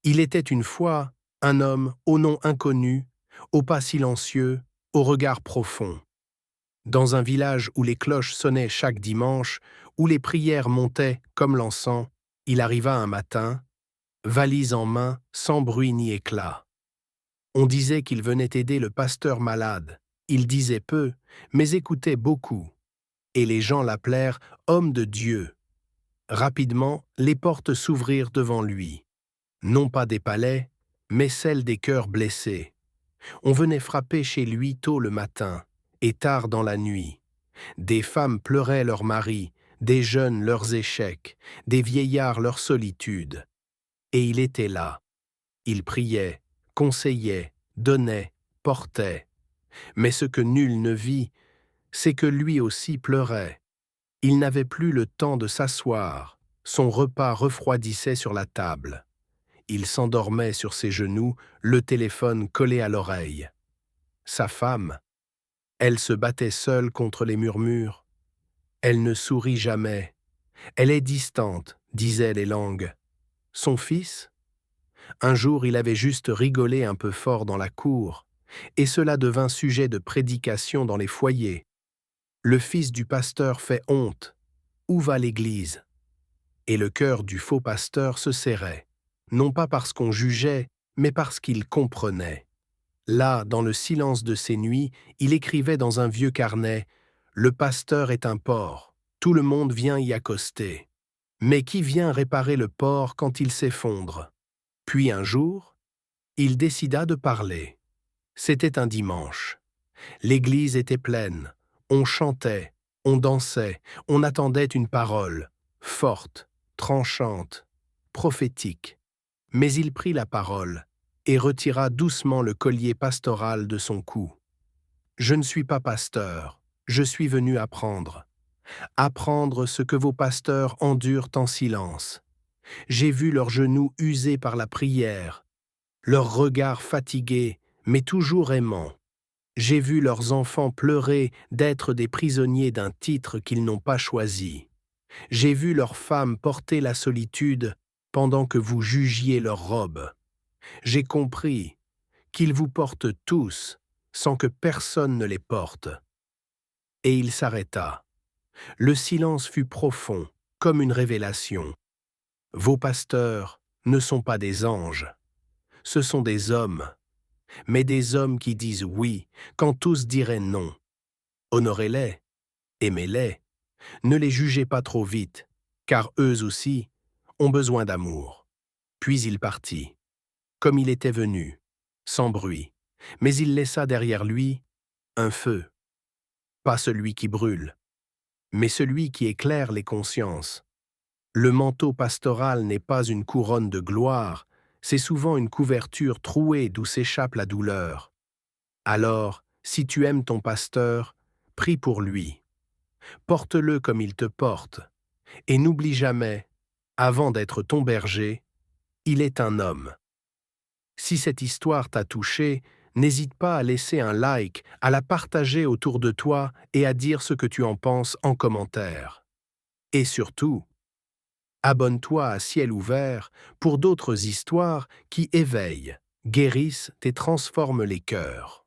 Il était une fois un homme au nom inconnu, au pas silencieux, au regard profond. Dans un village où les cloches sonnaient chaque dimanche, où les prières montaient comme l'encens, il arriva un matin, valise en main, sans bruit ni éclat. On disait qu'il venait aider le pasteur malade. Il disait peu, mais écoutait beaucoup. Et les gens l'appelèrent « homme de Dieu ». Rapidement, les portes s'ouvrirent devant lui. Non pas des palais, mais celles des cœurs blessés. On venait frapper chez lui tôt le matin et tard dans la nuit. Des femmes pleuraient leurs maris, des jeunes leurs échecs, des vieillards leur solitude. Et il était là. Il priait, conseillait, donnait, portait. Mais ce que nul ne vit, c'est que lui aussi pleurait. Il n'avait plus le temps de s'asseoir. Son repas refroidissait sur la table. Il s'endormait sur ses genoux, le téléphone collé à l'oreille. Sa femme, elle se battait seule contre les murmures. Elle ne sourit jamais. Elle est distante, disaient les langues. Son fils? Un jour, il avait juste rigolé un peu fort dans la cour, et cela devint sujet de prédication dans les foyers. Le fils du pasteur fait honte. Où va l'Église? Et le cœur du faux pasteur se serrait, non pas parce qu'on jugeait, mais parce qu'il comprenait. Là, dans le silence de ses nuits, il écrivait dans un vieux carnet « Le pasteur est un porc, tout le monde vient y accoster. Mais qui vient réparer le porc quand il s'effondre ?» Puis un jour, il décida de parler. C'était un dimanche. L'église était pleine. On chantait, on dansait, on attendait une parole, forte, tranchante, prophétique. Mais il prit la parole et retira doucement le collier pastoral de son cou. « Je ne suis pas pasteur, je suis venu apprendre. Apprendre ce que vos pasteurs endurent en silence. J'ai vu leurs genoux usés par la prière, leurs regards fatigués, mais toujours aimants. J'ai vu leurs enfants pleurer d'être des prisonniers d'un titre qu'ils n'ont pas choisi. J'ai vu leurs femmes porter la solitude pendant que vous jugiez leurs robes. J'ai compris qu'ils vous portent tous sans que personne ne les porte. » Et il s'arrêta. Le silence fut profond, comme une révélation. Vos pasteurs ne sont pas des anges. Ce sont des hommes, mais des hommes qui disent oui quand tous diraient non. Honorez-les, aimez-les, ne les jugez pas trop vite, car eux aussi ont besoin d'amour. Puis il partit, comme il était venu, sans bruit, mais il laissa derrière lui un feu, pas celui qui brûle, mais celui qui éclaire les consciences. Le manteau pastoral n'est pas une couronne de gloire, c'est souvent une couverture trouée d'où s'échappe la douleur. Alors, si tu aimes ton pasteur, prie pour lui. Porte-le comme il te porte, et n'oublie jamais, avant d'être ton berger, il est un homme. Si cette histoire t'a touché, n'hésite pas à laisser un like, à la partager autour de toi et à dire ce que tu en penses en commentaire. Et surtout, abonne-toi à Ciel ouvert pour d'autres histoires qui éveillent, guérissent et transforment les cœurs.